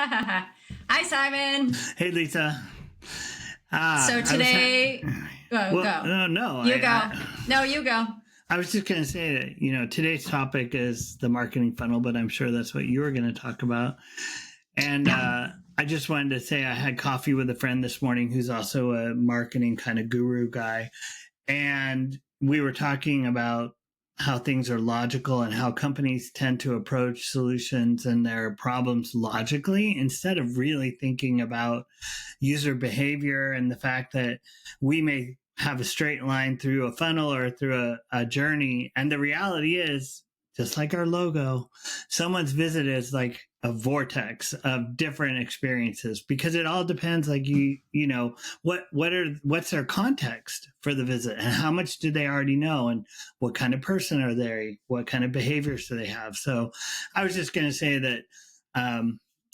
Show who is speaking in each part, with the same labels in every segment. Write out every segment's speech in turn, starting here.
Speaker 1: Hi, Simon.
Speaker 2: Hey, Lisa.
Speaker 1: So today,
Speaker 2: Well,
Speaker 1: go.
Speaker 2: no.
Speaker 1: You go. No, you go.
Speaker 2: I was just going to say that, today's topic is the marketing funnel, but I'm sure that's what you were going to talk about. And I just wanted to say I had coffee with a friend this morning who's also a marketing kind of guru guy. And we were talking about how things are logical and how companies tend to approach solutions and their problems logically instead of really thinking about user behavior and the fact that we may have a straight line through a funnel or through a journey. And the reality is, just like our logo, someone's visit is like a vortex of different experiences because it all depends. Like what's their context for the visit and how much do they already know and what kind of person are they? What kind of behaviors do they have? So I was just going to say that,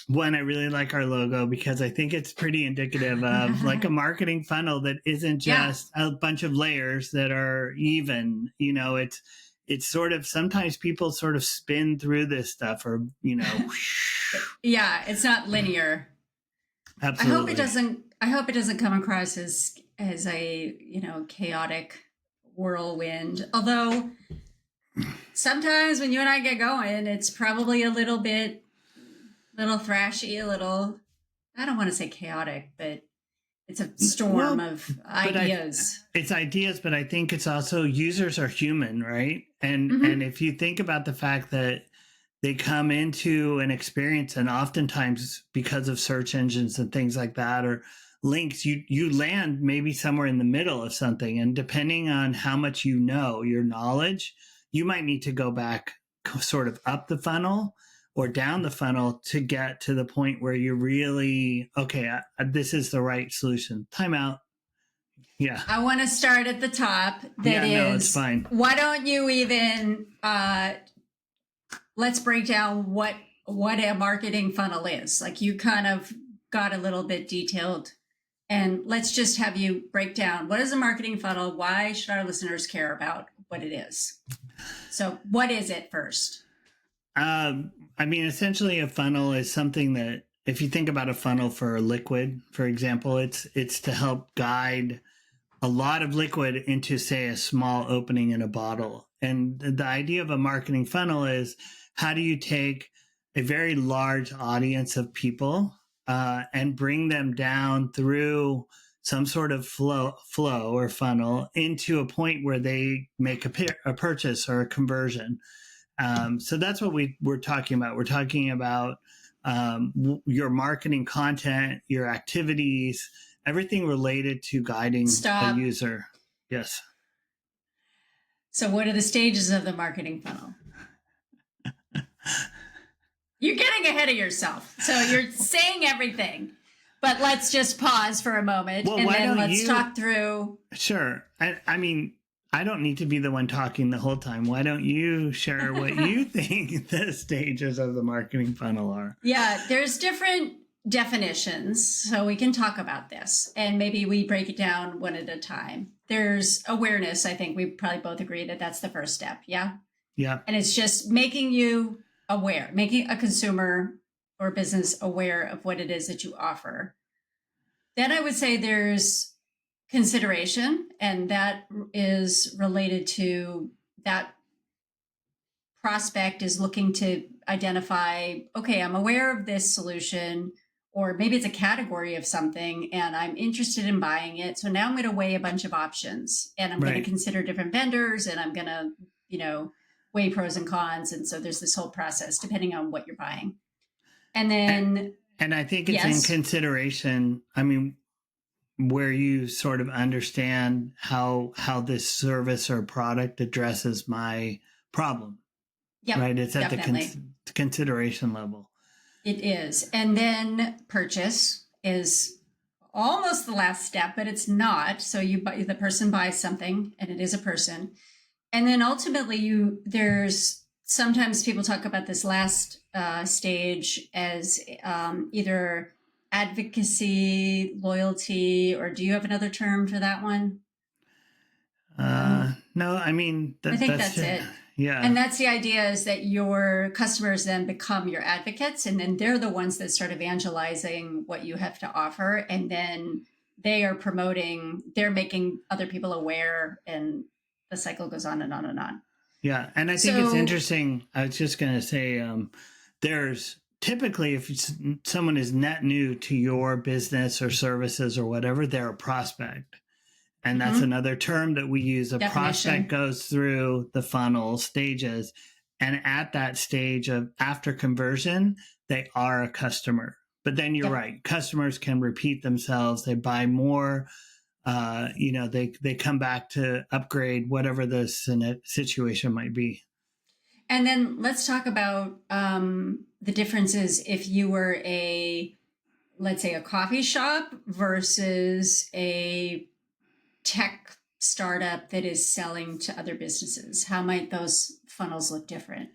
Speaker 2: one, I really like our logo because I think it's pretty indicative of like a marketing funnel that isn't just a bunch of layers that are even, it's sort of, sometimes people sort of spin through this stuff or,
Speaker 1: Yeah, it's not linear.
Speaker 2: Absolutely.
Speaker 1: I hope it doesn't come across as a, chaotic whirlwind. Although sometimes when you and I get going, it's probably a little thrashy, I don't want to say chaotic, but it's a storm of ideas.
Speaker 2: It's ideas, but I think it's also users are human, right? And if you think about the fact that they come into an experience and oftentimes because of search engines and things like that or links, you land maybe somewhere in the middle of something. And depending on how much your knowledge, you might need to go back sort of up the funnel or down the funnel to get to the point where you're really, okay, this is the right solution. Time out. Yeah.
Speaker 1: I want to start at the top.
Speaker 2: No, it's fine.
Speaker 1: Why don't you even, let's break down what a marketing funnel is. Like you kind of got a little bit detailed and let's just have you break down what is a marketing funnel? Why should our listeners care about what it is? So what is it first?
Speaker 2: Essentially a funnel is something that if you think about a funnel for a liquid, for example, it's to help guide a lot of liquid into, say, a small opening in a bottle. And the idea of a marketing funnel is how do you take a very large audience of people and bring them down through some sort of flow or funnel into a point where they make a purchase or a conversion. So that's what we're talking about. We're talking about your marketing content, your activities, everything related to guiding the user. Yes.
Speaker 1: So what are the stages of the marketing funnel? You're getting ahead of yourself. So you're saying everything, but let's just pause for a moment and then let's talk through.
Speaker 2: Sure. I don't need to be the one talking the whole time. Why don't you share what you think the stages of the marketing funnel are?
Speaker 1: Yeah, there's different definitions, so we can talk about this and maybe we break it down one at a time. There's awareness. I think we probably both agree that that's the first step. Yeah.
Speaker 2: Yeah.
Speaker 1: And it's just making you aware, making a consumer or business aware of what it is that you offer. Then I would say there's consideration, and that is related to that prospect is looking to identify, okay, I'm aware of this solution, or maybe it's a category of something and I'm interested in buying it. So now I'm going to weigh a bunch of options and I'm going to consider different vendors and I'm going to, weigh pros and cons. And so there's this whole process depending on what you're buying. And then,
Speaker 2: and I think it's in consideration. Where you sort of understand how this service or product addresses my problem.
Speaker 1: Yep,
Speaker 2: right? It's at the consideration level.
Speaker 1: It is. And then purchase is almost the last step, but it's not. So the person buys something and it is a person. And then ultimately there's sometimes people talk about this last stage as either advocacy, loyalty, or do you have another term for that one?
Speaker 2: No,
Speaker 1: I think that's it.
Speaker 2: Yeah.
Speaker 1: And that's the idea, is that your customers then become your advocates, and then they're the ones that start evangelizing what you have to offer. And then they are promoting, they're making other people aware, and the cycle goes on and on and on.
Speaker 2: Yeah. And I think it's
Speaker 1: So,
Speaker 2: interesting. I was just going to say, there's typically, if someone is net new to your business or services or whatever, they're a prospect. And that's another term that we use. A
Speaker 1: definition.
Speaker 2: prospect goes through the funnel stages. And at that stage of after conversion, they are a customer. But then you're right. Customers can repeat themselves. They buy more. They come back to upgrade, whatever the situation might be.
Speaker 1: And then let's talk about the differences if you were let's say, a coffee shop versus a tech startup that is selling to other businesses. How might those funnels look different?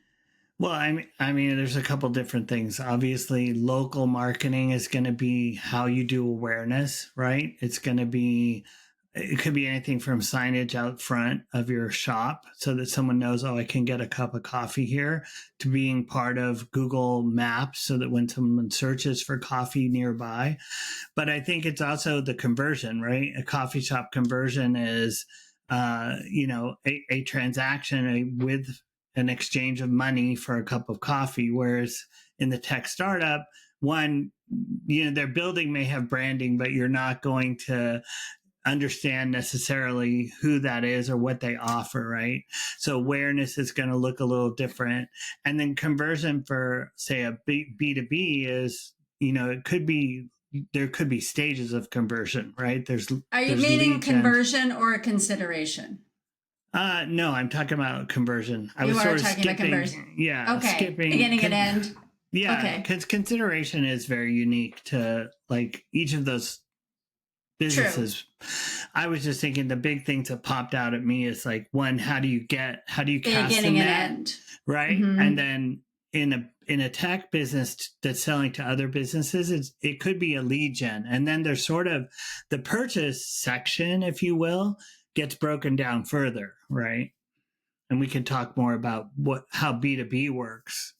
Speaker 2: Well, I mean, there's a couple different things. Obviously, local marketing is going to be how you do awareness, right? It could be anything from signage out front of your shop so that someone knows, oh, I can get a cup of coffee here, to being part of Google Maps so that when someone searches for coffee nearby. But I think it's also the conversion, right? A coffee shop conversion is, a transaction with an exchange of money for a cup of coffee. Whereas in the tech startup, their building may have branding, but you're not going to understand necessarily who that is or what they offer, right? So awareness is going to look a little different. And then conversion for, say, a B2B is, there could be stages of conversion, right?
Speaker 1: Are you meaning conversion or a consideration?
Speaker 2: No, I'm talking about conversion. I was
Speaker 1: sort
Speaker 2: of
Speaker 1: talking
Speaker 2: skipping,
Speaker 1: about conversion.
Speaker 2: Yeah,
Speaker 1: okay.
Speaker 2: Skipping
Speaker 1: beginning and end.
Speaker 2: Yeah, because consideration is very unique to like each of those businesses. True. I was just thinking the big things that popped out at me is like, one, how do you cast the net, right? Mm-hmm. And then in a tech business that's selling to other businesses, it could be a lead gen, and then there's sort of the purchase section, if you will, gets broken down further, right? And we can talk more about how B2B works.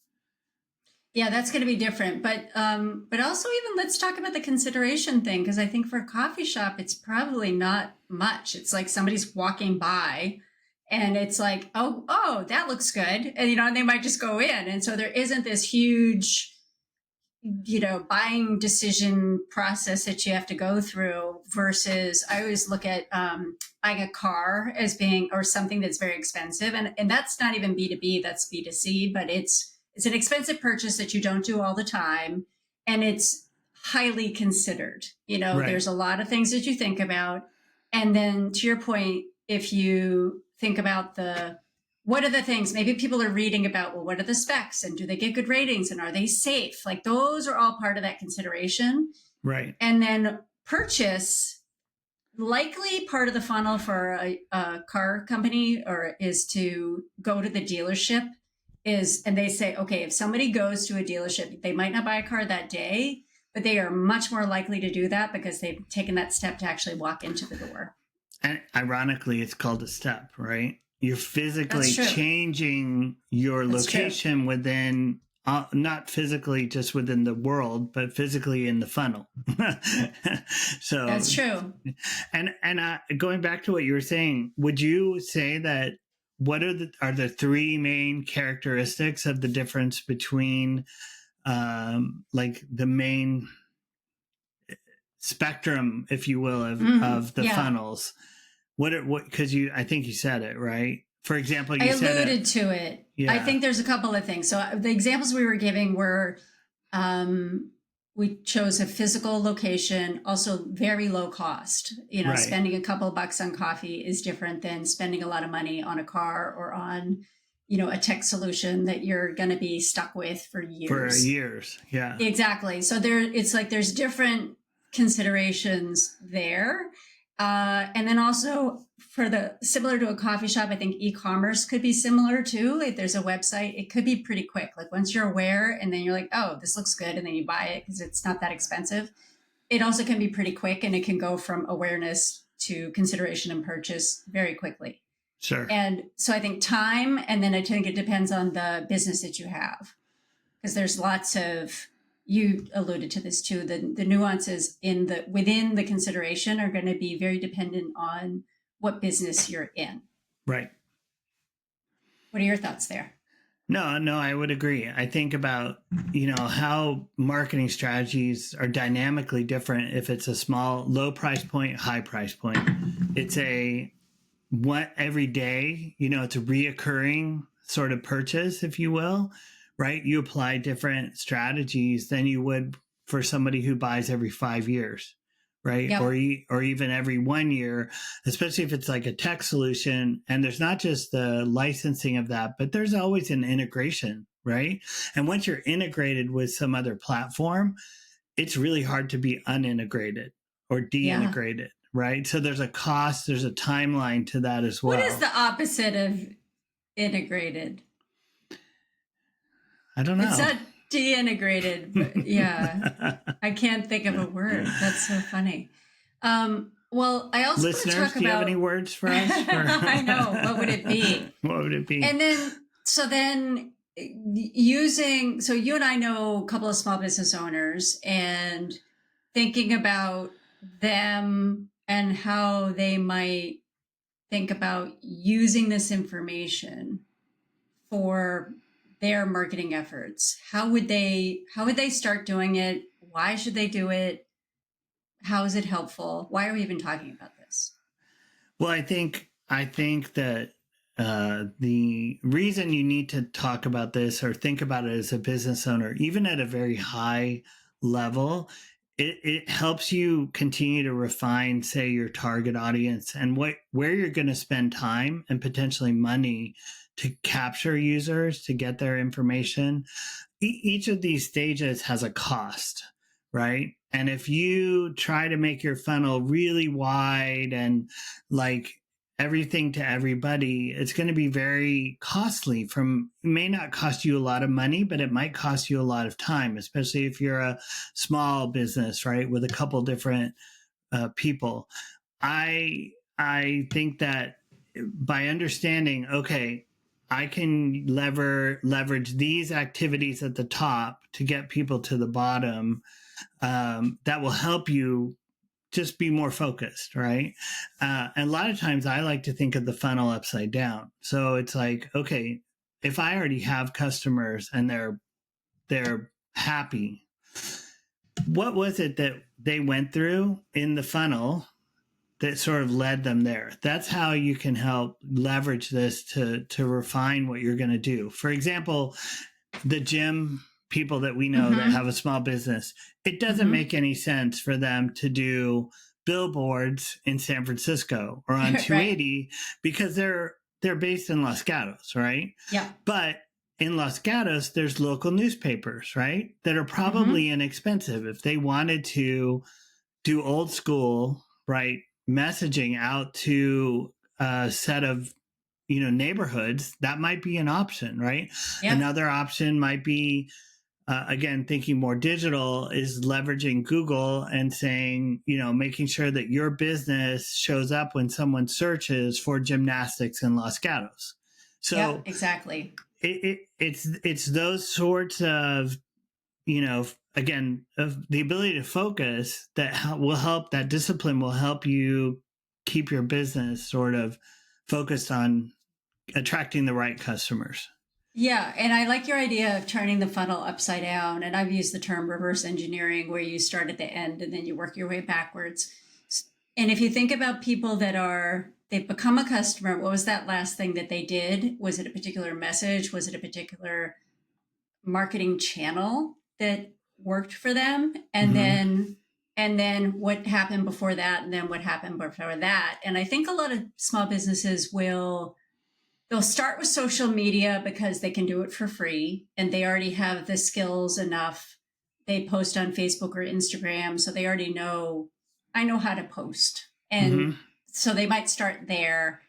Speaker 1: Yeah, that's going to be different. But also, even let's talk about the consideration thing, because I think for a coffee shop, it's probably not much. It's like somebody's walking by and it's like, oh, that looks good. And, and they might just go in. And so there isn't this huge, buying decision process that you have to go through, versus I always look at buying a car as being, or something that's very expensive. And that's not even B2B, that's B2C, but it's an expensive purchase that you don't do all the time. And it's highly considered. Right. There's a lot of things that you think about. And then to your point, if you think about what are the things, maybe people are reading about, well, what are the specs and do they get good ratings and are they safe? Like those are all part of that consideration.
Speaker 2: Right.
Speaker 1: And then purchase, likely part of the funnel for a car company is to go to the dealership. And they say, okay, if somebody goes to a dealership, they might not buy a car that day, but they are much more likely to do that because they've taken that step to actually walk into the door.
Speaker 2: And ironically, it's called a step, right? You're physically changing your location within, not physically just within the world, but physically in the funnel. So
Speaker 1: that's true.
Speaker 2: And going back to what you were saying, would you say that what are the three main characteristics of the difference between like the main spectrum, if you will, of the funnels? Because I think you said it, right? For example,
Speaker 1: I alluded to it. Yeah. I think there's a couple of things. So the examples we were giving were, we chose a physical location, also very low cost. Right. Spending a couple of bucks on coffee is different than spending a lot of money on a car or on, a tech solution that you're going to be stuck with for years.
Speaker 2: For years, yeah.
Speaker 1: Exactly. So there's different considerations there. And then also similar to a coffee shop, I think e-commerce could be similar too. If there's a website, it could be pretty quick. Like once you're aware and then you're like, oh, this looks good. And then you buy it because it's not that expensive. It also can be pretty quick and it can go from awareness to consideration and purchase very quickly.
Speaker 2: Sure.
Speaker 1: And so I think time, and then I think it depends on the business that you have, because there's lots of, you alluded to this too, the nuances within the consideration are going to be very dependent on what business you're in.
Speaker 2: Right.
Speaker 1: What are your thoughts there?
Speaker 2: No, I would agree. I think about, how marketing strategies are dynamically different if it's a small, low price point, high price point. It's every day, it's a reoccurring sort of purchase, if you will, right? You apply different strategies than you would for somebody who buys every 5 years, right?
Speaker 1: Yep.
Speaker 2: Or even every 1 year, especially if it's like a tech solution. And there's not just the licensing of that, but there's always an integration, right? And once you're integrated with some other platform, it's really hard to be unintegrated or de-integrated, right? So there's a cost, there's a timeline to that as well.
Speaker 1: What is the opposite of integrated?
Speaker 2: I don't know.
Speaker 1: It's not de-integrated, but yeah, I can't think of a word. That's so funny. Well, I also
Speaker 2: listeners,
Speaker 1: want to talk
Speaker 2: do you have any words for us?
Speaker 1: I know. What would it be?
Speaker 2: What would it be?
Speaker 1: And then using, so you and I know a couple of small business owners, and thinking about them and how they might think about using this information for their marketing efforts. How would they start doing it? Why should they do it? How is it helpful? Why are we even talking about this?
Speaker 2: Well, I think that the reason you need to talk about this or think about it as a business owner, even at a very high level, it helps you continue to refine, say, your target audience and where you're going to spend time and potentially money to capture users, to get their information. Each of these stages has a cost, right? And if you try to make your funnel really wide and like everything to everybody, it's going to be very costly. It may not cost you a lot of money, but it might cost you a lot of time, especially if you're a small business, right, with a couple different people. I think that by understanding, okay, I can leverage these activities at the top to get people to the bottom, that will help you just be more focused, right? And a lot of times I like to think of the funnel upside down. So it's like, okay, if I already have customers and they're happy, what was it that they went through in the funnel that sort of led them there? That's how you can help leverage this to refine what you're going to do. For example, the gym people that we know that have a small business, it doesn't make any sense for them to do billboards in San Francisco or on 280 because they're based in Los Gatos, right?
Speaker 1: Yeah.
Speaker 2: But in Los Gatos, there's local newspapers, right? That are probably inexpensive. If they wanted to do old school, right, messaging out to a set of neighborhoods, that might be an option, right?
Speaker 1: Yeah.
Speaker 2: Another option might be, again, thinking more digital, is leveraging Google and saying, making sure that your business shows up when someone searches for gymnastics in Los Gatos. So
Speaker 1: yeah, exactly.
Speaker 2: It's those sorts of, again, of the ability to focus that will help, that discipline will help you keep your business sort of focused on attracting the right customers.
Speaker 1: Yeah. And I like your idea of turning the funnel upside down. And I've used the term reverse engineering, where you start at the end and then you work your way backwards. And if you think about people they've become a customer, what was that last thing that they did? Was it a particular message? Was it a particular marketing channel that worked for them? And then what happened before that? And then what happened before that? And I think a lot of small businesses they'll start with social media because they can do it for free and they already have the skills enough. They post on Facebook or Instagram, so they already know, I know how to post. And so they might start there,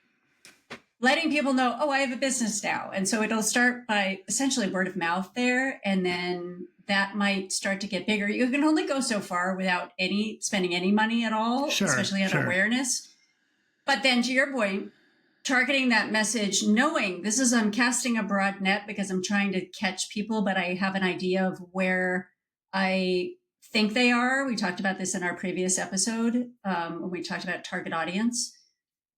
Speaker 1: letting people know, oh, I have a business now. And so it'll start by essentially word of mouth there. And then that might start to get bigger. You can only go so far without spending any money at all, especially on awareness. But then to your point, targeting that message, knowing this is, I'm casting a broad net because I'm trying to catch people, but I have an idea of where I think they are. We talked about this in our previous episode when we talked about target audience.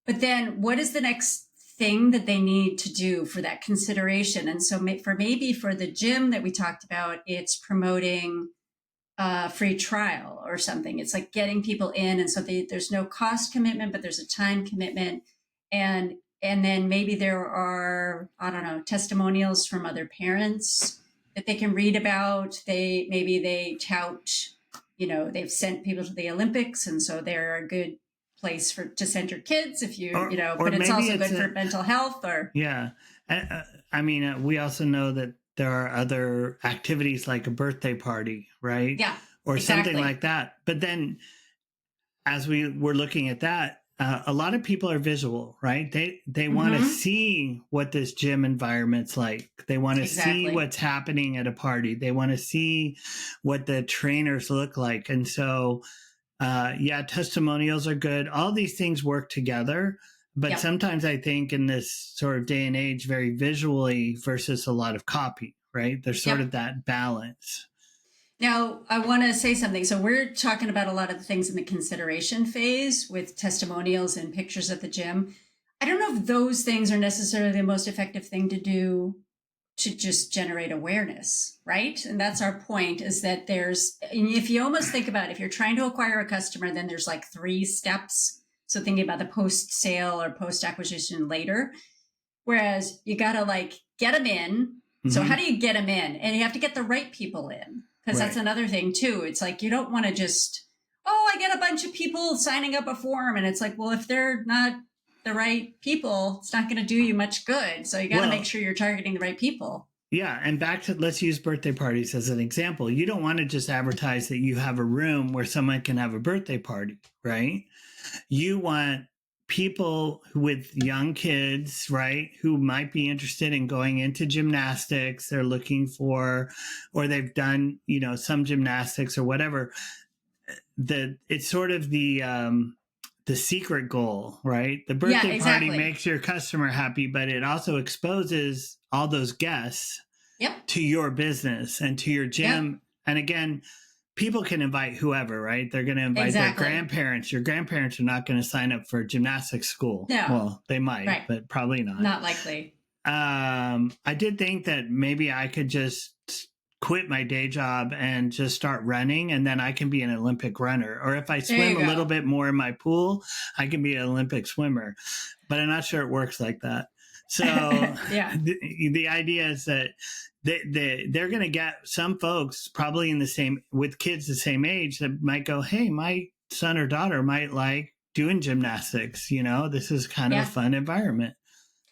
Speaker 1: But then what is the next thing that they need to do for that consideration? And so for the gym that we talked about, it's promoting a free trial or something. It's like getting people in. And so there's no cost commitment, but there's a time commitment. And then maybe there are, I don't know, testimonials from other parents that they can read about. Maybe they tout, they've sent people to the Olympics, and so they're a good place to send your kids if but it's also good for mental health
Speaker 2: Yeah. I mean, we also know that there are other activities like a birthday party, right?
Speaker 1: Yeah.
Speaker 2: Or
Speaker 1: exactly.
Speaker 2: something like that. But then as we were looking at that, a lot of people are visual, right? They want to see what this gym environment's like. They want to see what's happening at a party. They want to see what the trainers look like. And so, testimonials are good. All these things work together. But sometimes I think in this sort of day and age, very visually versus a lot of copy, right? There's sort of that balance.
Speaker 1: Now, I want to say something. So we're talking about a lot of the things in the consideration phase with testimonials and pictures at the gym. I don't know if those things are necessarily the most effective thing to do to just generate awareness, right? And that's our point, is that if you almost think about it, if you're trying to acquire a customer, then there's like 3 steps. So thinking about the post-sale or post-acquisition later, whereas you got to like get them in. Mm-hmm. So how do you get them in? And you have to get the right people in. Because that's another thing, too. It's like you don't want to just, I get a bunch of people signing up a form. And it's like, well, if they're not the right people, it's not going to do you much good. So you got to make sure you're targeting the right people.
Speaker 2: Yeah. And back to, let's use birthday parties as an example. You don't want to just advertise that you have a room where someone can have a birthday party, right? You want people with young kids, right, who might be interested in going into gymnastics. They're looking for, or they've done, some gymnastics or whatever. It's sort of the secret goal, right? The birthday party makes your customer happy, but it also exposes all those guests to your business and to your gym. Yep. And again, people can invite whoever, right? They're going to invite their grandparents. Your grandparents are not going to sign up for gymnastics school.
Speaker 1: No.
Speaker 2: Well, they might, but probably not.
Speaker 1: Not likely.
Speaker 2: I did think that maybe I could just quit my day job and just start running, and then I can be an Olympic runner. Or if I swim a little bit more in my pool, I can be an Olympic swimmer. But I'm not sure it works like that. So the idea is that they're going to get some folks probably with kids the same age that might go, hey, my son or daughter might like doing gymnastics. This is kind of a fun environment.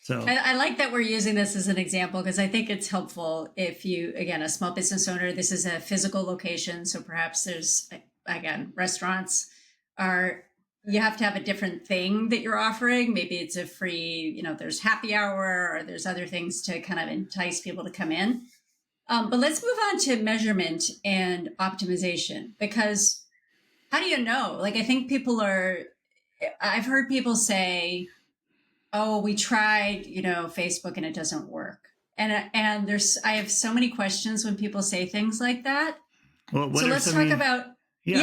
Speaker 2: So
Speaker 1: I like that we're using this as an example, because I think it's helpful if you, again, a small business owner, this is a physical location. So perhaps there's, again, restaurants you have to have a different thing that you're offering. Maybe it's a free, there's happy hour, or there's other things to kind of entice people to come in. But let's move on to measurement and optimization, because how do you know? Like, I think I've heard people say, we tried, Facebook and it doesn't work. And I have so many questions when people say things like that.
Speaker 2: Well,
Speaker 1: so let's talk about.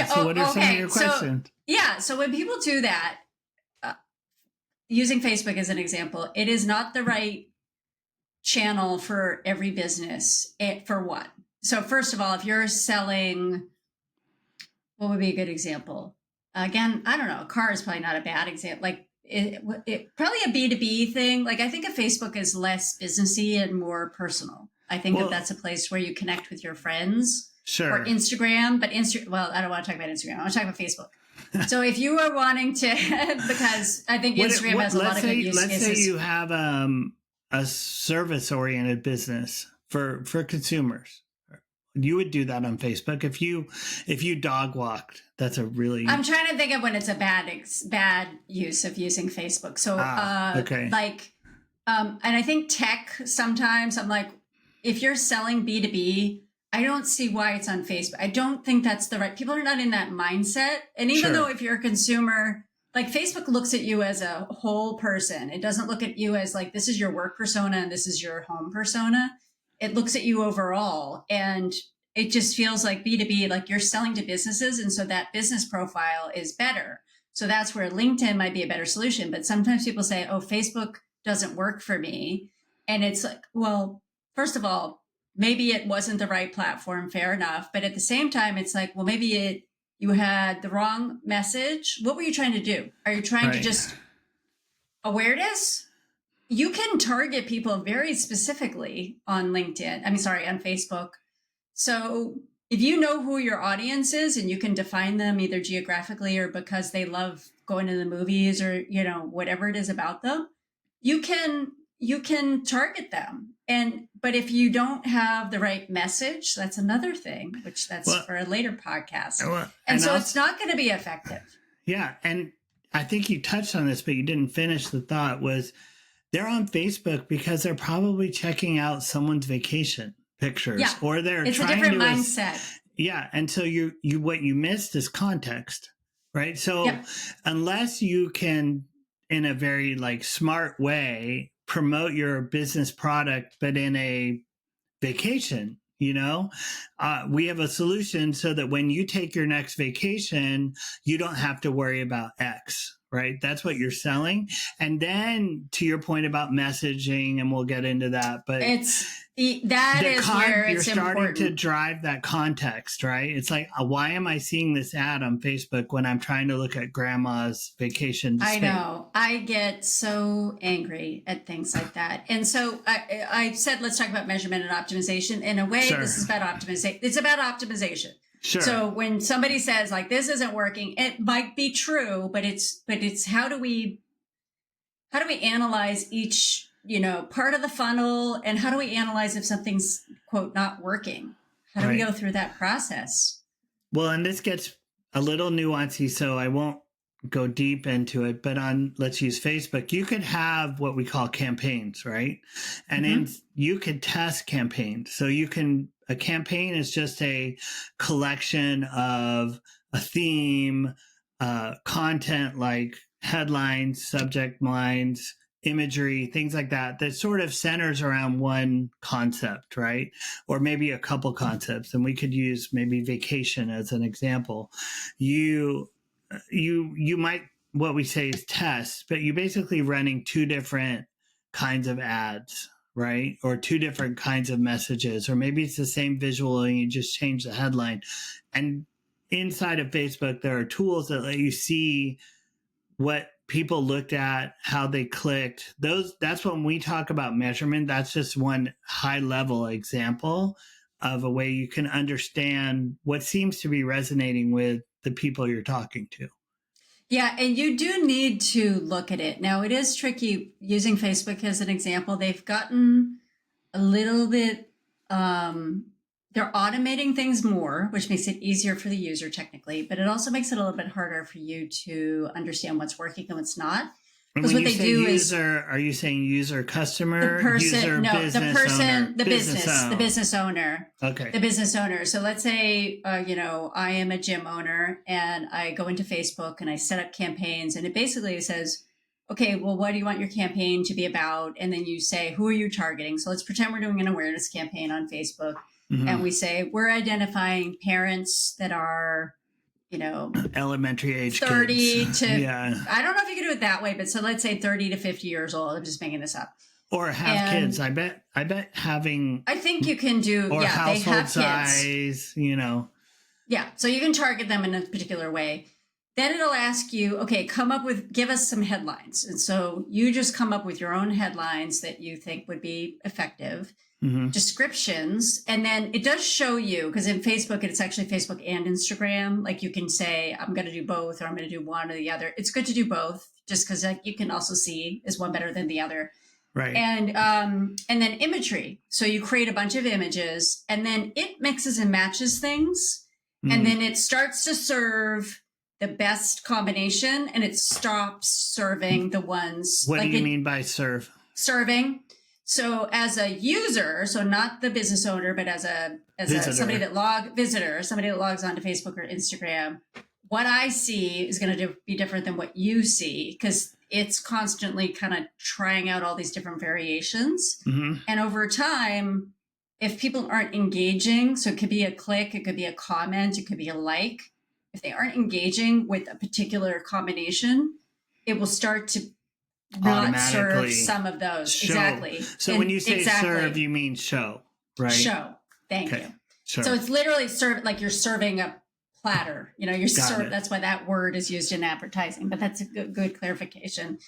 Speaker 2: So what are some of your questions?
Speaker 1: So when people do that, using Facebook as an example, it is not the right channel for every business. For what? So first of all, if you're selling, what would be a good example? Again, I don't know. A car is probably not a bad example. Like it probably a B2B thing. Like I think of Facebook as less businessy and more personal. I think that's a place where you connect with your friends.
Speaker 2: Sure.
Speaker 1: Or Instagram, but I don't want to talk about Instagram. I want to talk about Facebook. So if you are wanting to, because I think Instagram has a lot of good use cases.
Speaker 2: Let's say you have a service-oriented business for consumers. You would do that on Facebook if you dog walked. That's a really.
Speaker 1: I'm trying to think of when it's a bad use of using Facebook. So
Speaker 2: okay.
Speaker 1: And I think tech sometimes I'm like, if you're selling B2B, I don't see why it's on Facebook. I don't think that's the right. People are not in that mindset. And even though if you're a consumer, like Facebook looks at you as a whole person. It doesn't look at you as like, this is your work persona and this is your home persona. It looks at you overall. And it just feels like B2B, like you're selling to businesses. And so that business profile is better. So that's where LinkedIn might be a better solution. But sometimes people say, oh, Facebook doesn't work for me. And it's like, well, first of all, maybe it wasn't the right platform, fair enough. But at the same time, it's like, well, maybe you had the wrong message. What were you trying to do? Are you trying to just awareness? You can target people very specifically on LinkedIn. I mean, sorry, on Facebook. So if you know who your audience is and you can define them either geographically or because they love going to the movies or, you know, whatever it is about them, you can target them. But if you don't have the right message, that's another thing, which that's for a later podcast. And so it's not going to be effective.
Speaker 2: Yeah. And I think you touched on this, but you didn't finish the thought. Was they're on Facebook because they're probably checking out someone's vacation pictures, or it's trying a different
Speaker 1: mindset.
Speaker 2: And so you what you missed is context, right? So unless you can, in a very like smart way, promote your business product, but in a vacation, you know, we have a solution so that when you take your next vacation, you don't have to worry about X. Right. That's what you're selling. And then to your point about messaging, and we'll get into that, but
Speaker 1: where
Speaker 2: you're
Speaker 1: it's
Speaker 2: starting
Speaker 1: important
Speaker 2: to drive that context, right? It's like, why am I seeing this ad on Facebook when I'm trying to look at grandma's vacation?
Speaker 1: I know. I get so angry at things like that. And so I said, let's talk about measurement and optimization. In a way, This is about optimization. It's about optimization.
Speaker 2: Sure.
Speaker 1: So when somebody says like, this isn't working, it might be true, but it's how do we analyze each, you know, part of the funnel, and how do we analyze if something's quote not working? How do we go through that process?
Speaker 2: Well, and this gets a little nuancy, so I won't go deep into it, but let's use Facebook, you could have what we call campaigns, right? And you could test campaigns. So a campaign is just a collection of a theme, content like headlines, subject lines, imagery, things like that sort of centers around one concept, right? Or maybe a couple concepts. And we could use maybe vacation as an example. You might, what we say is test, but you're basically running two different kinds of ads, right? Or two different kinds of messages, or maybe it's the same visual and you just change the headline. And inside of Facebook, there are tools that let you see what people looked at, how they clicked. That's when we talk about measurement. That's just one high level example of a way you can understand what seems to be resonating with the people you're talking to.
Speaker 1: Yeah, and you do need to look at it. Now, it is tricky using Facebook as an example. They've gotten a little bit, they're automating things more, which makes it easier for the user technically, but it also makes it a little bit harder for you to understand what's working and what's not.
Speaker 2: Because what they do is, are you saying user, customer, user, business owner?
Speaker 1: The business owner.
Speaker 2: Okay.
Speaker 1: The business owner. So let's say, you know, I am a gym owner and I go into Facebook and I set up campaigns, and it basically says, okay, well, what do you want your campaign to be about? And then you say, who are you targeting? So let's pretend we're doing an awareness campaign on Facebook. And we say, we're identifying parents that are, you know,
Speaker 2: elementary age
Speaker 1: 30
Speaker 2: kids.
Speaker 1: to, I don't know if you can do it that way, but so let's say 30 to 50 years old. I'm just making this up.
Speaker 2: Or have kids. I bet having.
Speaker 1: I think you can do,
Speaker 2: or household
Speaker 1: they have
Speaker 2: size,
Speaker 1: kids.
Speaker 2: You know.
Speaker 1: Yeah. So you can target them in a particular way. Then it'll ask you, okay, give us some headlines. And so you just come up with your own headlines that you think would be effective. Descriptions, and then it does show you, because in Facebook it's actually Facebook and Instagram, like you can say I'm going to do both, or I'm going to do one or the other. It's good to do both just because you can also see, is one better than the other,
Speaker 2: right?
Speaker 1: And then imagery, so you create a bunch of images and then it mixes and matches things, and then it starts to serve the best combination and it stops serving the ones.
Speaker 2: What do you mean by serving?
Speaker 1: So as a user, so not the business owner, but as somebody that logs onto Facebook or Instagram, what I see is going to be different than what you see because it's constantly kind of trying out all these different variations.
Speaker 2: Mm-hmm.
Speaker 1: And over time, if people aren't engaging, so it could be a click, it could be a comment, it could be a like. If they aren't engaging with a particular combination, it will start to not serve some of those.
Speaker 2: Show.
Speaker 1: Exactly.
Speaker 2: So when you say serve, you mean show, right?
Speaker 1: Show. Thank you.
Speaker 2: Sure.
Speaker 1: So it's literally like you're serving a platter. You're that's why that word is used in advertising, but that's a good clarification.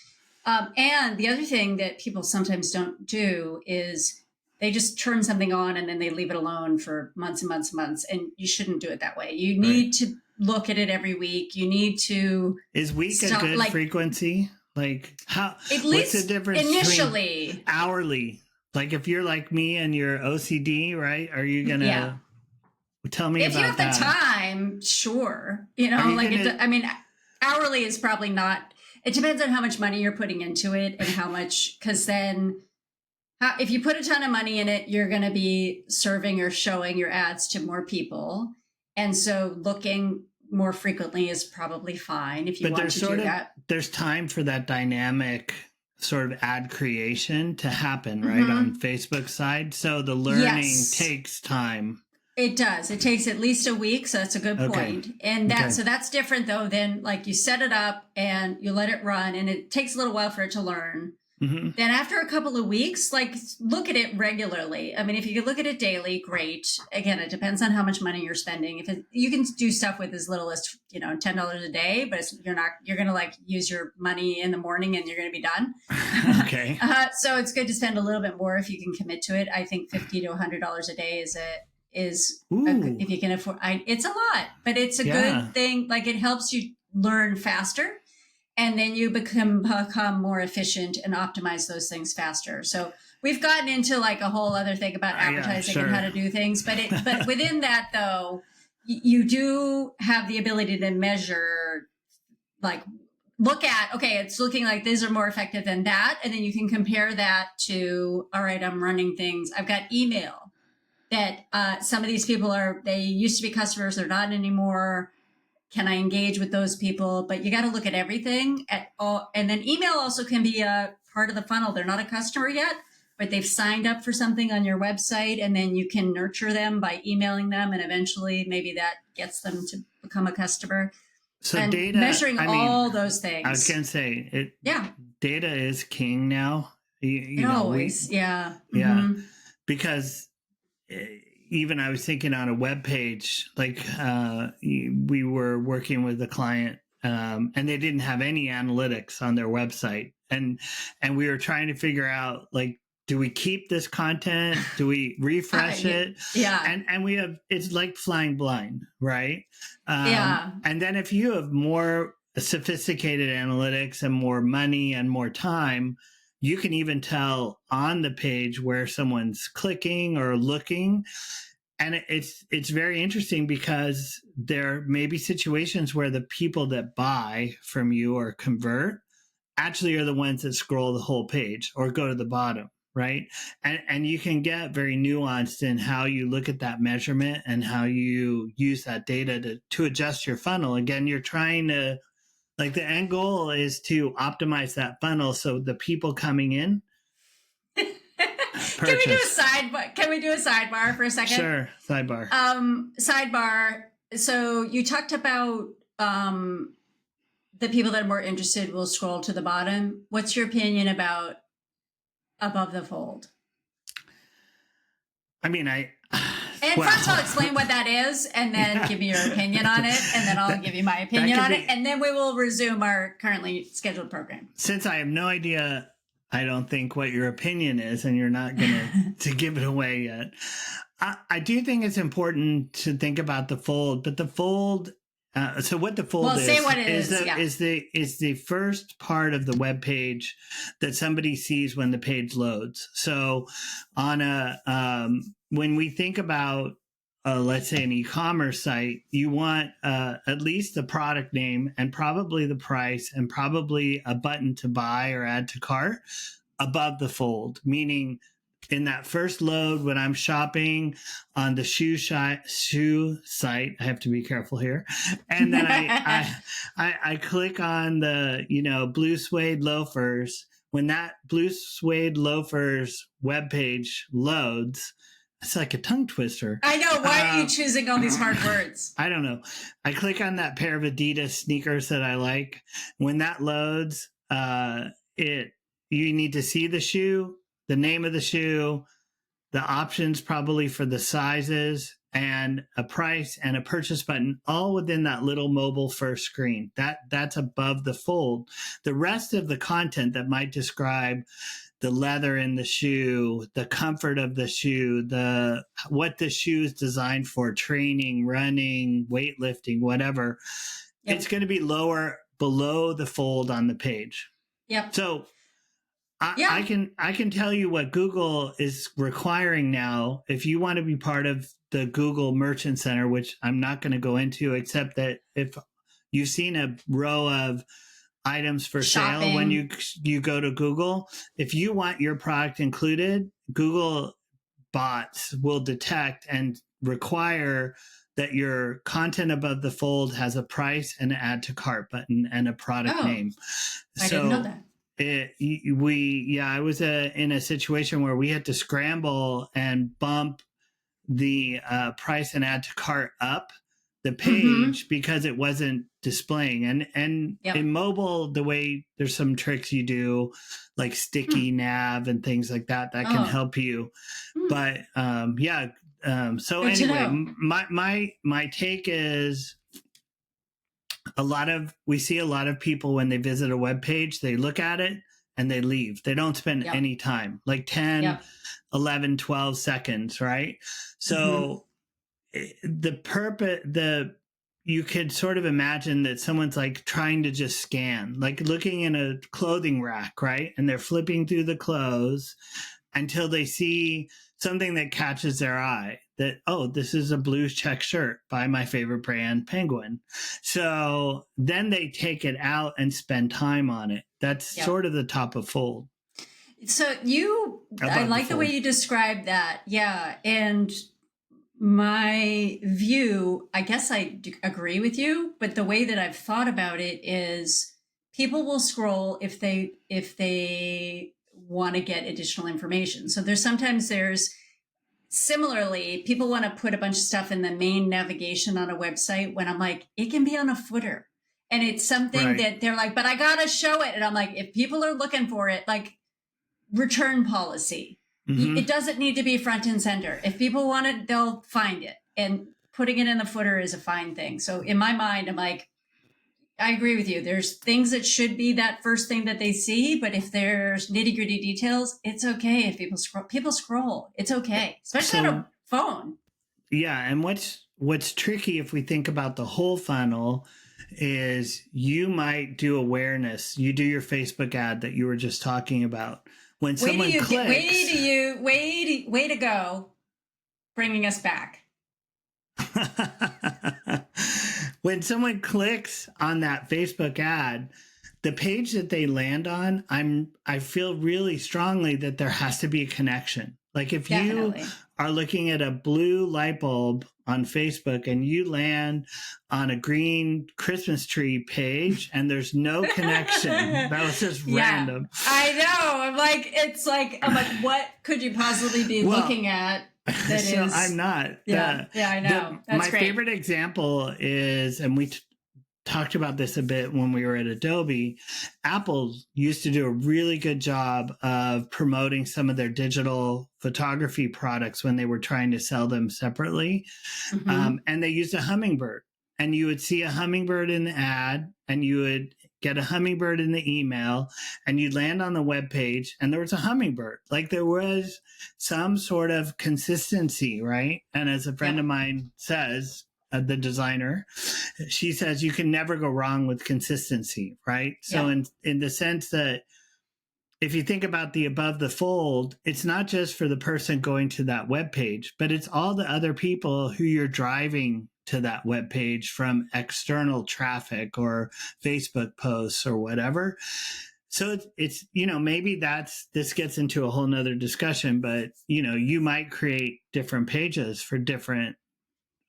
Speaker 1: And the other thing that people sometimes don't do is they just turn something on and then they leave it alone for months and months and months. And you shouldn't do it that way. You need to look at it every week. You need to.
Speaker 2: Is week a good frequency? Like how?
Speaker 1: At least
Speaker 2: what's the difference
Speaker 1: initially?
Speaker 2: Hourly. Like if you're like me and you're OCD, right? Are you gonna tell me
Speaker 1: if
Speaker 2: about that?
Speaker 1: If you have the time, sure. I mean, hourly is probably not. It depends on how much money you're putting into it and how much. Because then, if you put a ton of money in it, you're going to be serving or showing your ads to more people, and so looking more frequently is probably fine if you want to do that.
Speaker 2: There's time for that dynamic sort of ad creation to happen, right, on Facebook side. So the learning takes time.
Speaker 1: It does. It takes at least a week. So that's a good point. And so that's different though than like you set it up and you let it run and it takes a little while for it to learn. Mm-hmm. Then after a couple of weeks, like look at it regularly. I mean, if you could look at it daily, great. Again, it depends on how much money you're spending. You can do stuff with as little as, $10 a day, but you're going to like use your money in the morning and you're going to be done.
Speaker 2: Okay.
Speaker 1: So it's good to spend a little bit more if you can commit to it. I think $50 to $100 a day if you can afford, it's a lot, but it's a good thing. Like it helps you learn faster. And then you become more efficient and optimize those things faster. So we've gotten into like a whole other thing about advertising and how to do things. But within that, though, you do have the ability to measure, like look at, okay, it's looking like these are more effective than that. And then you can compare that to, all right, I'm running things. I've got email that some of these people they used to be customers. They're not anymore. Can I engage with those people? But you got to look at everything at all. And then email also can be a part of the funnel. They're not a customer yet, but they've signed up for something on your website. And then you can nurture them by emailing them. And eventually maybe that gets them to become a customer.
Speaker 2: So
Speaker 1: and
Speaker 2: data,
Speaker 1: measuring all those things.
Speaker 2: I was going to say, data is king now.
Speaker 1: Always.
Speaker 2: Yeah. Because even I was thinking on a web page, like we were working with a client and they didn't have any analytics on their website. And we were trying to figure out, like, do we keep this content? Do we refresh it?
Speaker 1: Yeah.
Speaker 2: And we have, it's like flying blind, right? And then if you have more sophisticated analytics and more money and more time, you can even tell on the page where someone's clicking or looking. And it's very interesting because there may be situations where the people that buy from you or convert actually are the ones that scroll the whole page or go to the bottom, right? And you can get very nuanced in how you look at that measurement and how you use that data to adjust your funnel. Again, you're trying to, like, the end goal is to optimize that funnel so the people coming in
Speaker 1: Can we do a sidebar for a second?
Speaker 2: Sure, sidebar.
Speaker 1: Sidebar. So you talked about the people that are more interested will scroll to the bottom. What's your opinion about above the fold?
Speaker 2: I mean,
Speaker 1: first I'll explain what that is and then give me your opinion on it. And then I'll give you my opinion on it. And then we will resume our currently scheduled program.
Speaker 2: Since I have no idea, I don't think, what your opinion is, and you're not going to give it away yet. I do think it's important to think about the fold, but the fold, so what the fold is,
Speaker 1: say what it is
Speaker 2: the first part of the web page that somebody sees when the page loads. So on when we think about, let's say, an e-commerce site, you want at least the product name and probably the price and probably a button to buy or add to cart above the fold, meaning in that first load when I'm shopping on the shoe site. I have to be careful here, and then I click on the blue suede loafers. When that blue suede loafers webpage loads, it's like a tongue twister.
Speaker 1: I know. Why are you choosing all these hard words?
Speaker 2: I don't know. I click on that pair of Adidas sneakers that I like. When that loads, you need to see the shoe, the name of the shoe, the options probably for the sizes, and a price and a purchase button, all within that little mobile first screen. That's above the fold. The rest of the content that might describe the leather in the shoe, the comfort of the shoe, what the shoe is designed for, training, running, weightlifting, whatever, it's going to be lower below the fold on the page.
Speaker 1: Yep.
Speaker 2: So I can tell you what Google is requiring now. If you want to be part of the Google Merchant Center, which I'm not going to go into, except that if you've seen a row of items for sale when you go to Google, if you want your product included, Google bots will detect and require that your content above the fold has a price and an add to cart button and a product name.
Speaker 1: I didn't know that.
Speaker 2: I was in a situation where we had to scramble and bump the price and add to cart up the page because it wasn't displaying. And in mobile, the way there's some tricks you do, like sticky nav and things like that can help you. But so
Speaker 1: Good
Speaker 2: anyway, my take is we see a lot of people when they visit a web page, they look at it and they leave. They don't spend any time, like 10, 11, 12 seconds, right? So you could sort of imagine that someone's like trying to just scan, like looking in a clothing rack, right? And they're flipping through the clothes until they see something that catches their eye, that, oh, this is a blue check shirt by my favorite brand, Penguin. So then they take it out and spend time on it. That's sort of the top of fold.
Speaker 1: So I like the way you described that. Yeah. And my view, I guess I agree with you, but the way that I've thought about it is people will scroll if they want to get additional information. So there's similarly, people want to put a bunch of stuff in the main navigation on a website when I'm like, it can be on a footer. And it's something that they're like, but I got to show it. And I'm like, if people are looking for it, like return policy, it doesn't need to be front and center. If people want it, they'll find it. And putting it in the footer is a fine thing. So in my mind, I'm like, I agree with you. There's things that should be that first thing that they see, but if there's nitty gritty details, it's okay if people scroll. It's okay, especially on a phone.
Speaker 2: Yeah, and what's tricky if we think about the whole funnel is you might do awareness. You do your Facebook ad that you were just talking about. When someone clicks,
Speaker 1: way to go, bringing us back.
Speaker 2: When someone clicks on that Facebook ad, the page that they land on, I feel really strongly that there has to be a connection. Like if you are looking at a blue light bulb on Facebook and you land on a green Christmas tree page and there's no connection, that was just random.
Speaker 1: I know. I'm like, what could you possibly be looking at?
Speaker 2: I'm not.
Speaker 1: I know.
Speaker 2: My favorite example is, and we talked about this a bit when we were at Adobe, Apple used to do a really good job of promoting some of their digital photography products when they were trying to sell them separately. And they used a hummingbird. And you would see a hummingbird in the ad, and you would get a hummingbird in the email, and you'd land on the web page and there was a hummingbird. Like there was some sort of consistency, right? And as a friend of mine says, the designer, she says, you can never go wrong with consistency, right? So in the sense that if you think about the above the fold, it's not just for the person going to that web page, but it's all the other people who you're driving to that web page from external traffic or Facebook posts or whatever. So it's, maybe this gets into a whole nother discussion, but, you might create different pages for different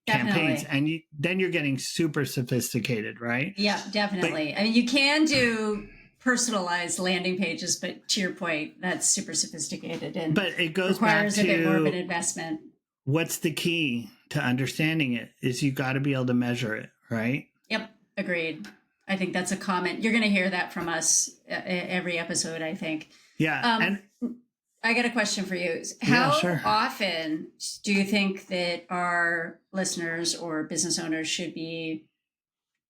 Speaker 2: campaigns,
Speaker 1: Definitely.
Speaker 2: and then you're getting super sophisticated, right?
Speaker 1: Yeah, definitely. I mean, you can do personalized landing pages, but to your point, that's super sophisticated and
Speaker 2: But it goes back
Speaker 1: requires a bit more of an
Speaker 2: to
Speaker 1: investment.
Speaker 2: what's the key to understanding it is you got to be able to measure it, right?
Speaker 1: Yep, agreed. I think that's a comment. You're going to hear that from us every episode, I think.
Speaker 2: Yeah. And
Speaker 1: I got a question for you.
Speaker 2: Yeah,
Speaker 1: How
Speaker 2: sure.
Speaker 1: often do you think that our listeners or business owners should be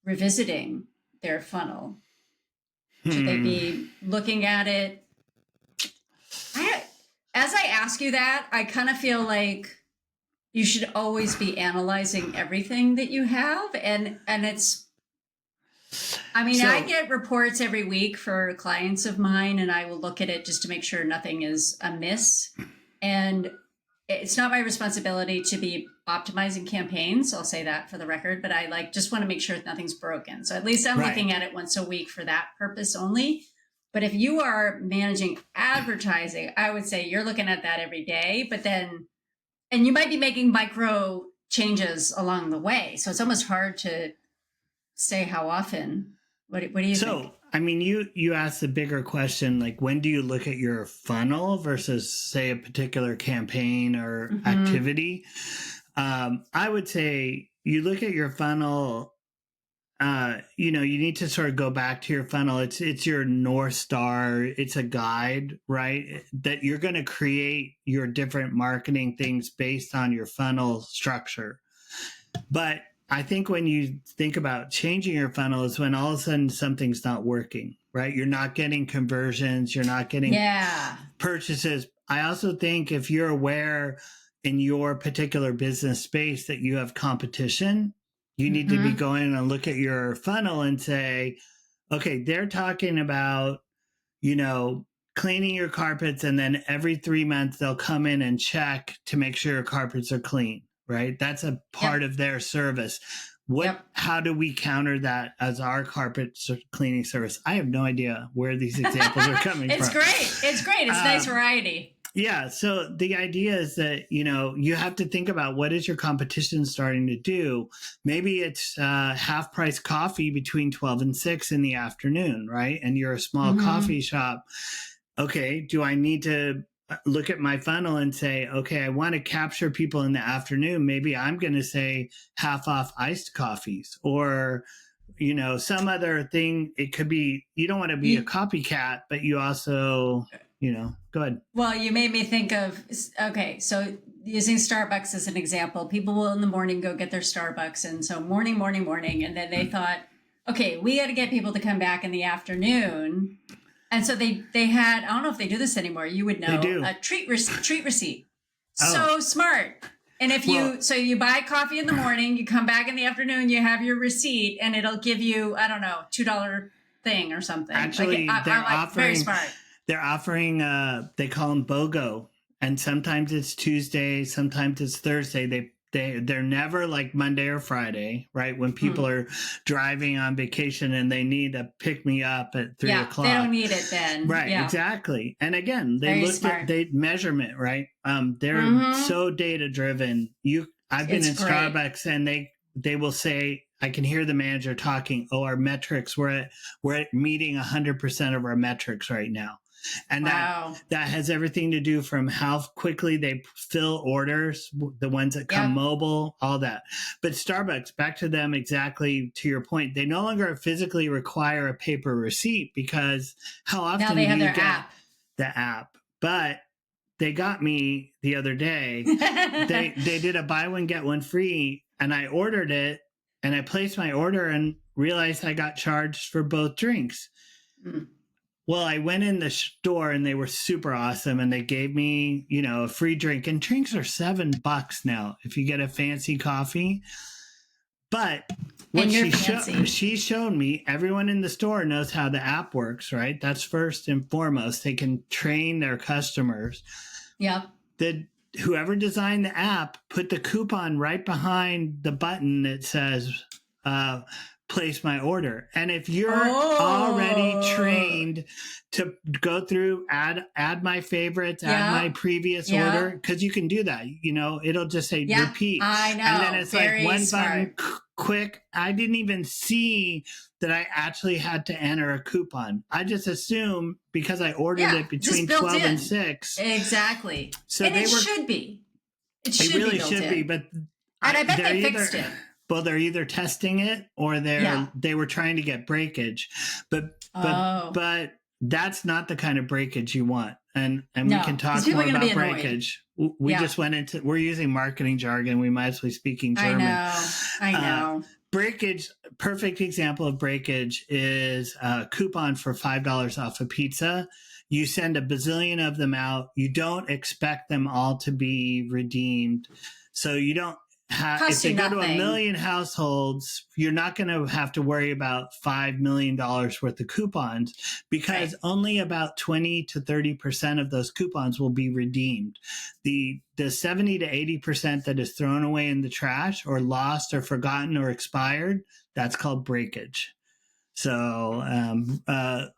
Speaker 1: revisiting their funnel? Should they be looking at it? As I ask you that, I kind of feel like you should always be analyzing everything that you have, and it's. I mean, I get reports every week for clients of mine, and I will look at it just to make sure nothing is amiss. And it's not my responsibility to be optimizing campaigns. I'll say that for the record, but I just want to make sure nothing's broken. So at least I'm looking at it once a week for that purpose only. But if you are managing advertising, I would say you're looking at that every day, and you might be making micro changes along the way. So it's almost hard to say how often. What do you think?
Speaker 2: So, I mean, you asked the bigger question, like when do you look at your funnel versus, say, a particular campaign or activity? I would say you look at your funnel. You need to sort of go back to your funnel. It's your North Star. It's a guide, right? That you're going to create your different marketing things based on your funnel structure. But I think when you think about changing your funnel is when all of a sudden something's not working, right? You're not getting conversions. You're not getting purchases. I also think if you're aware in your particular business space that you have competition, you need to be going and look at your funnel and say, okay, they're talking about, cleaning your carpets, and then every 3 months they'll come in and check to make sure your carpets are clean, right? That's a part of their service. How do we counter that as our carpet cleaning service? I have no idea where these examples are coming from.
Speaker 1: It's great. It's nice variety.
Speaker 2: Yeah. So the idea is that, you have to think about what is your competition starting to do. Maybe it's half price coffee between 12 and 6 in the afternoon, right? And you're a small coffee shop. Okay. Do I need to look at my funnel and say, okay, I want to capture people in the afternoon. Maybe I'm going to say half off iced coffees or, some other thing. It could be, you don't want to be a copycat, but you also, go ahead.
Speaker 1: Well, you made me think of, okay, so using Starbucks as an example, people will in the morning go get their Starbucks. And so morning. And then they thought, okay, we got to get people to come back in the afternoon. And so they had, I don't know if they do this anymore. You would know, a treat receipt. So smart. And if you buy coffee in the morning, you come back in the afternoon, you have your receipt, and it'll give you, I don't know, $2 thing or something.
Speaker 2: Actually, they're offering,
Speaker 1: very smart.
Speaker 2: They're offering, they call them BOGO. And sometimes it's Tuesday, sometimes it's Thursday. They're never like Monday or Friday, right? When people are driving on vacation and they need to pick me up at 3 o'clock.
Speaker 1: They don't need it then.
Speaker 2: Right, exactly. And again, they looked at measurement, right? They're so data driven. I've been in Starbucks and they will say, I can hear the manager talking, our metrics, we're at meeting 100% of our metrics right now. And that has everything to do from how quickly they fill orders, the ones that come mobile, all that. But Starbucks, back to them exactly to your point, they no longer physically require a paper receipt because how often
Speaker 1: now they have
Speaker 2: do you
Speaker 1: their
Speaker 2: get
Speaker 1: app.
Speaker 2: The app? But they got me the other day. They did a buy one, get one free, and I ordered it and I placed my order and realized I got charged for both drinks. Well, I went in the store and they were super awesome and they gave me, a free drink, and drinks are $7 now if you get a fancy coffee. But what she showed me, everyone in the store knows how the app works, right? That's first and foremost. They can train their customers.
Speaker 1: Yeah.
Speaker 2: Whoever designed the app put the coupon right behind the button that says place my order. And if you're
Speaker 1: Oh.
Speaker 2: already trained to go through, add my favorites,
Speaker 1: Yeah.
Speaker 2: add my previous
Speaker 1: Yeah.
Speaker 2: order, because you can do that. You know, it'll just say
Speaker 1: Yeah,
Speaker 2: repeat.
Speaker 1: I know.
Speaker 2: And then it's
Speaker 1: Very
Speaker 2: like one
Speaker 1: smart.
Speaker 2: button, quick. I didn't even see that I actually had to enter a coupon. I just assumed because I ordered
Speaker 1: Yeah,
Speaker 2: it
Speaker 1: just
Speaker 2: between
Speaker 1: built
Speaker 2: 12
Speaker 1: in.
Speaker 2: and 6.
Speaker 1: Exactly.
Speaker 2: So
Speaker 1: And
Speaker 2: they
Speaker 1: it
Speaker 2: were,
Speaker 1: should be. It should
Speaker 2: it really
Speaker 1: be built
Speaker 2: should
Speaker 1: in.
Speaker 2: be, but
Speaker 1: And I bet
Speaker 2: they're
Speaker 1: they fixed
Speaker 2: either,
Speaker 1: it.
Speaker 2: well, they're either testing it or they were trying to get breakage, but that's not the kind of breakage you want. And
Speaker 1: No,
Speaker 2: we can
Speaker 1: 'cause
Speaker 2: talk
Speaker 1: people
Speaker 2: more
Speaker 1: are gonna
Speaker 2: about
Speaker 1: be annoyed.
Speaker 2: breakage. We
Speaker 1: Yeah.
Speaker 2: just went into, we're using marketing jargon. We might as well be speaking German.
Speaker 1: I know.
Speaker 2: Breakage, perfect example of breakage is a coupon for $5 off a pizza. You send a bazillion of them out. You don't expect them all to be redeemed. So you don't have, if
Speaker 1: Costs
Speaker 2: they
Speaker 1: you
Speaker 2: go to a
Speaker 1: nothing.
Speaker 2: million households, you're not going to have to worry about $5 million worth of coupons, because only about 20 to 30% of those coupons will be redeemed. The 70 to 80% that is thrown away in the trash or lost or forgotten or expired, that's called breakage. So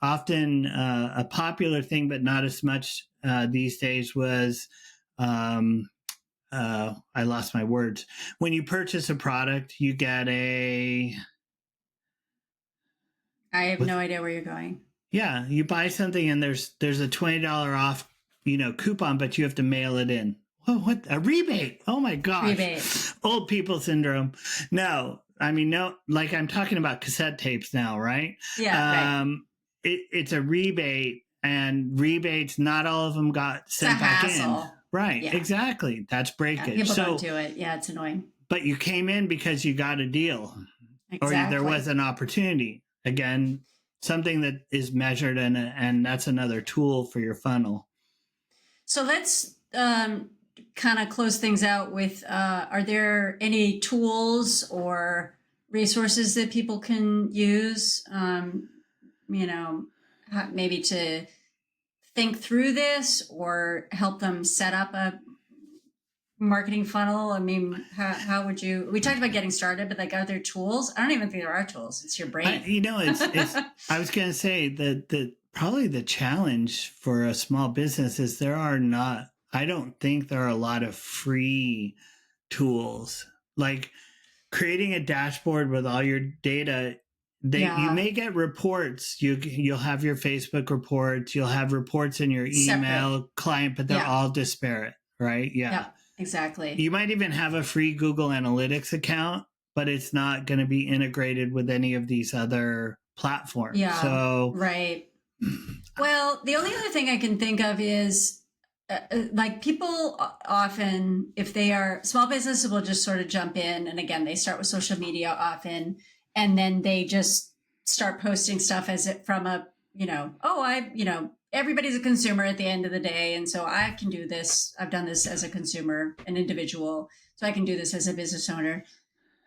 Speaker 2: often a popular thing, but not as much these days, was I lost my words. When you purchase a product, you get
Speaker 1: I have no idea where you're going.
Speaker 2: Yeah, you buy something and there's a $20 off, coupon, but you have to mail it in. Oh, what a rebate! Oh my gosh,
Speaker 1: Rebate.
Speaker 2: Old people syndrome. No, I mean, no, like I'm talking about cassette tapes now, right?
Speaker 1: Yeah,
Speaker 2: It's a rebate, and rebates, not all of them got sent back in. Right,
Speaker 1: Yeah.
Speaker 2: Exactly. That's breakage.
Speaker 1: People don't do it. Yeah, it's annoying.
Speaker 2: But you came in because you got a deal,
Speaker 1: Exactly.
Speaker 2: or there was an opportunity. Again, something that is measured, and that's another tool for your funnel.
Speaker 1: So let's kind of close things out with, are there any tools or resources that people can use, maybe to think through this or help them set up a marketing funnel? I mean, how would you, we talked about getting started, but like, are there tools? I don't even think there are tools. It's your brain.
Speaker 2: It's I was going to say that probably the challenge for a small business is I don't think there are a lot of free tools. Like creating a dashboard with all your data, you may get reports. You'll have your Facebook reports, you'll have reports in your email client, but they're all disparate, right? Yeah,
Speaker 1: exactly.
Speaker 2: You might even have a free Google Analytics account, but it's not going to be integrated with any of these other platforms.
Speaker 1: Yeah.
Speaker 2: So
Speaker 1: right. Well, the only other thing I can think of is like people often, if they are small businesses, will just sort of jump in. And again, they start with social media often, and then they just start posting stuff as it from a, everybody's a consumer at the end of the day. And so I can do this. I've done this as a consumer, an individual. So I can do this as a business owner.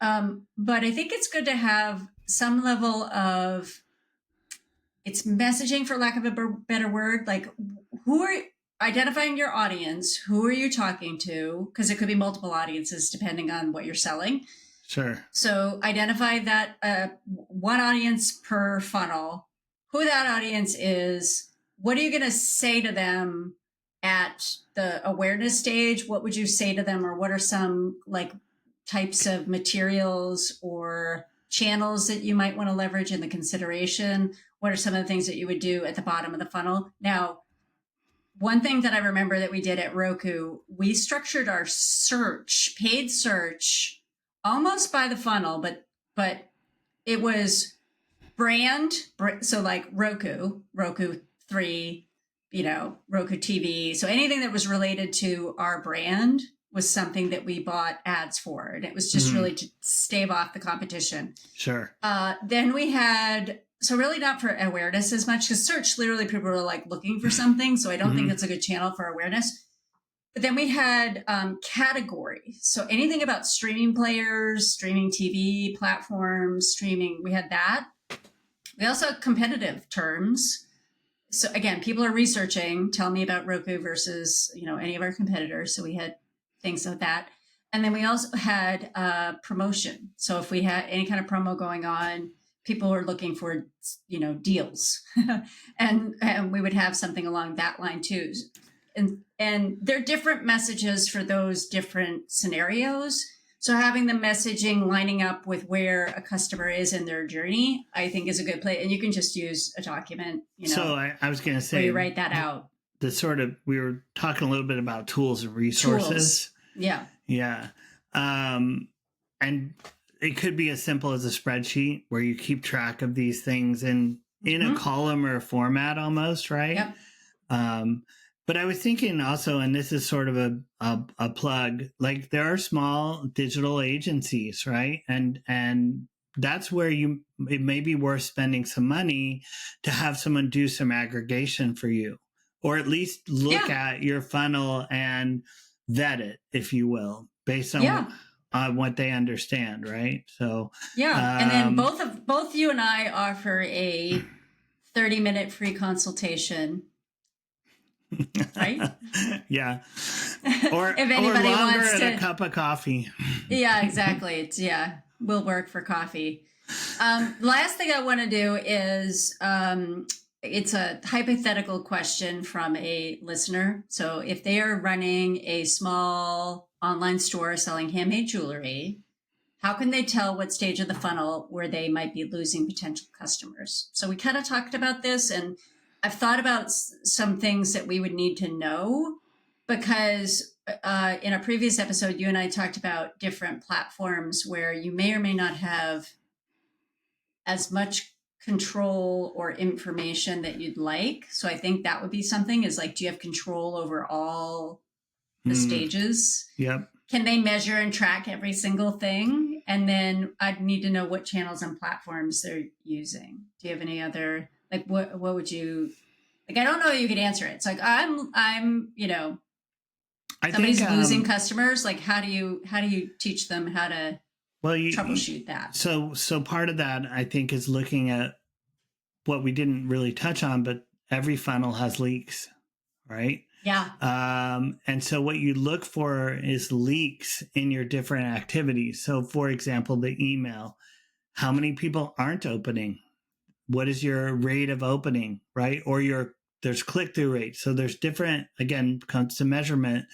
Speaker 1: But I think it's good to have some level of, it's messaging, for lack of a better word, like who are identifying your audience, who are you talking to? Because it could be multiple audiences depending on what you're selling.
Speaker 2: Sure.
Speaker 1: So identify that one audience per funnel, who that audience is. What are you going to say to them at the awareness stage? What would you say to them, or what are some like types of materials or channels that you might want to leverage in the consideration? What are some of the things that you would do at the bottom of the funnel? Now, one thing that I remember that we did at Roku, we structured our paid search, almost by the funnel, but it was brand. So like Roku 3, Roku TV. So anything that was related to our brand was something that we bought ads for. And it was just really to stave off the competition.
Speaker 2: Sure.
Speaker 1: Then we had, so really not for awareness as much, because search, literally people were like looking for something. So I don't think that's a good channel for awareness. But then we had categories. So anything about streaming players, streaming TV platforms, streaming, we had that. We also had competitive terms. So again, people are researching, tell me about Roku versus, any of our competitors. So we had things like that. And then we also had promotion. So if we had any kind of promo going on, people were looking for, deals, and we would have something along that line too. And there are different messages for those different scenarios. So having the messaging lining up with where a customer is in their journey, I think is a good play. And you can just use a document,
Speaker 2: So I was going to say,
Speaker 1: where you write that out.
Speaker 2: We were talking a little bit about tools and resources.
Speaker 1: Tools. Yeah.
Speaker 2: Yeah. And it could be as simple as a spreadsheet where you keep track of these things in a column or a format almost, right?
Speaker 1: Yep.
Speaker 2: But I was thinking also, and this is sort of a plug, like there are small digital agencies, right? And that's where it may be worth spending some money to have someone do some aggregation for you, or at least look at your funnel and vet it, if you will, based on what they understand, right? So
Speaker 1: and then both you and I offer a 30-minute free consultation. Right?
Speaker 2: Yeah.
Speaker 1: Or if anybody wants
Speaker 2: a cup of coffee.
Speaker 1: Yeah, exactly. We'll work for coffee. Last thing I want to do is it's a hypothetical question from a listener. So if they are running a small online store selling handmade jewelry, how can they tell what stage of the funnel where they might be losing potential customers? So we kind of talked about this, and I've thought about some things that we would need to know, because in a previous episode, you and I talked about different platforms where you may or may not have as much control or information that you'd like. So I think that would be something, is like, do you have control over all the stages?
Speaker 2: Yep.
Speaker 1: Can they measure and track every single thing? And then I'd need to know what channels and platforms they're using. Do you have any other, like, what would you, like, I don't know if you could answer it. It's like, I'm, somebody's losing customers. Like, how do you teach them how to troubleshoot that?
Speaker 2: So part of that, I think, is looking at what we didn't really touch on, but every funnel has leaks, right?
Speaker 1: Yeah.
Speaker 2: And so what you look for is leaks in your different activities. So for example, the email, how many people aren't opening? What is your rate of opening, right? Or there's click-through rate. So there's different, again, comes to measurement.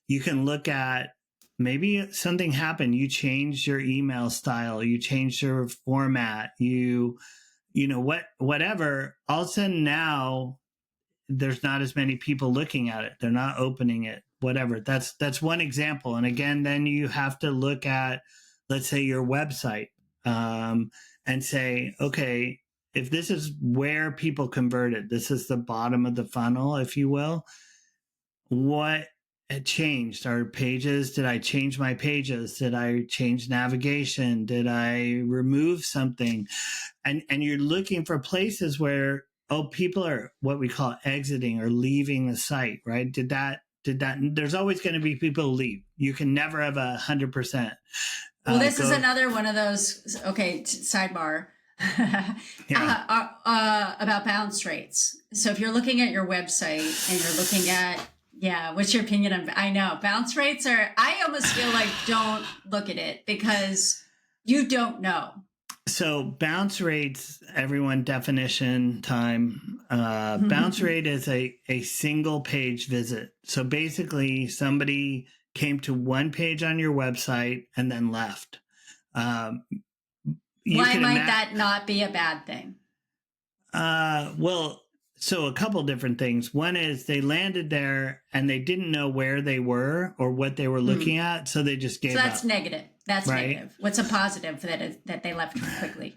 Speaker 2: You can look at, maybe something happened. You changed your email style. You changed your format. Whatever. All of a sudden now, there's not as many people looking at it. They're not opening it, whatever. That's one example. And again, then you have to look at, let's say, your website, and say, okay, if this is where people converted, this is the bottom of the funnel, if you will, what had changed? Our pages, did I change my pages? Did I change navigation? Did I remove something? And you're looking for places where, people are what we call exiting or leaving the site, right? Did that, there's always going to be people who leave. You can never have 100%.
Speaker 1: Well, this is another one of those, sidebar, about bounce rates. So if you're looking at your website and you're looking at, what's your opinion on, I know bounce rates I almost feel like don't look at it because you don't know.
Speaker 2: So bounce rates, everyone, definition time. Bounce rate is a single page visit. So basically somebody came to one page on your website and then left. Why
Speaker 1: might that not be a bad thing?
Speaker 2: So a couple different things. One is they landed there and they didn't know where they were or what they were looking at. So they just gave up. So
Speaker 1: that's negative. That's right? Negative. What's a positive that they left quickly?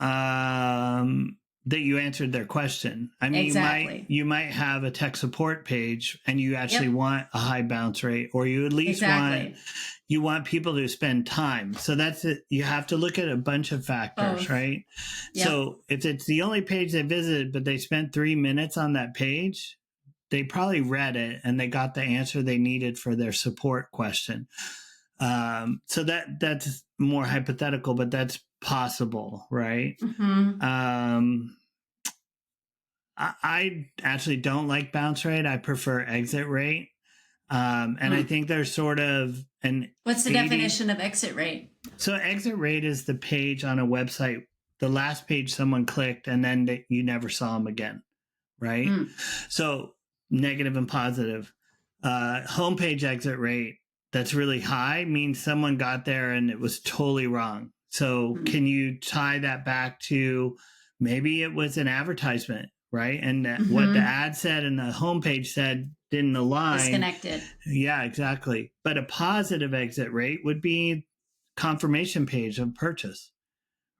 Speaker 2: That you answered their question. I mean,
Speaker 1: exactly.
Speaker 2: you might have a tech support page and you actually want a high bounce rate, or you at least want people to spend time. So that's it. You have to look at a bunch of factors, right? Yep. So if it's the only page they visited, but they spent 3 minutes on that page, they probably read it and they got the answer they needed for their support question. So that's more hypothetical, but that's possible, right?
Speaker 1: Mm-hmm.
Speaker 2: I actually don't like bounce rate. I prefer exit rate. And I think there's sort of an
Speaker 1: What's the
Speaker 2: 80
Speaker 1: definition of exit rate?
Speaker 2: So exit rate is the page on a website, the last page someone clicked and then you never saw them again, right? So negative and positive. Homepage exit rate that's really high means someone got there and it was totally wrong. So can you tie that back to maybe it was an advertisement, right? And what the ad said and the homepage said didn't align.
Speaker 1: Disconnected.
Speaker 2: Yeah, exactly. But a positive exit rate would be confirmation page of purchase,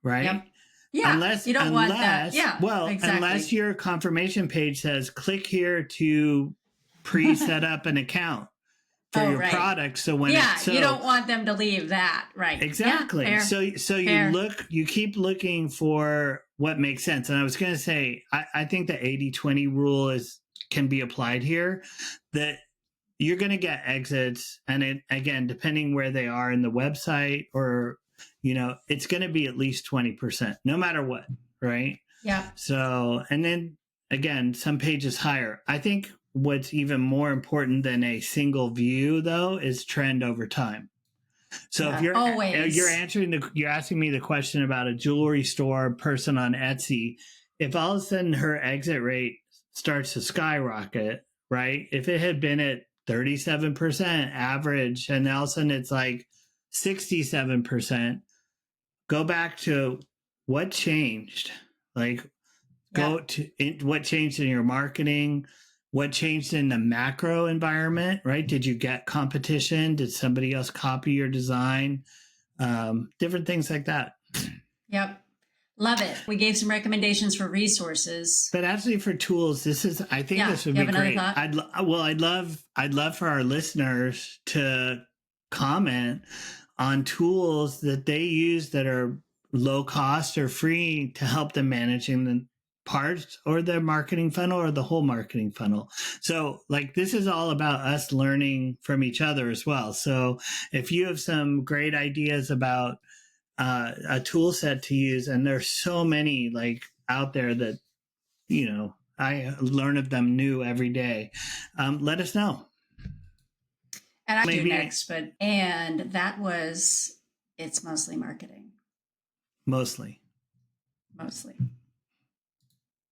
Speaker 2: right?
Speaker 1: Yep. Yeah,
Speaker 2: unless
Speaker 1: you don't want that. Yeah,
Speaker 2: well,
Speaker 1: exactly.
Speaker 2: Unless your confirmation page says click here to pre-set up an account for your product. So when
Speaker 1: you don't want them to leave that, right?
Speaker 2: Exactly.
Speaker 1: Yeah,
Speaker 2: so you keep looking for what makes sense. And I was going to say, I think the 80-20 rule can be applied here, that you're going to get exits. And it, again, depending where they are in the website or, it's going to be at least 20%, no matter what. Right.
Speaker 1: Yeah.
Speaker 2: So, and then again, some pages higher. I think what's even more important than a single view though, is trend over time. So if you're asking me the question about a jewelry store person on Etsy, if all of a sudden her exit rate starts to skyrocket, right? If it had been at 37% average and all of a sudden it's like 67%, go back to what changed. Like what changed in your marketing, what changed in the macro environment, right? Did you get competition? Did somebody else copy your design? Different things like that.
Speaker 1: Yep. Love it. We gave some recommendations for resources.
Speaker 2: But actually for tools, this would be great.
Speaker 1: Thought?
Speaker 2: I'd love for our listeners to comment on tools that they use that are low cost or free to help them managing the parts or the marketing funnel or the whole marketing funnel. So this is all about us learning from each other as well. So if you have some great ideas about a tool set to use, and there's so many out there that, I learn of them new every day. Let us know.
Speaker 1: And I do next, and that was, it's mostly marketing.
Speaker 2: Mostly.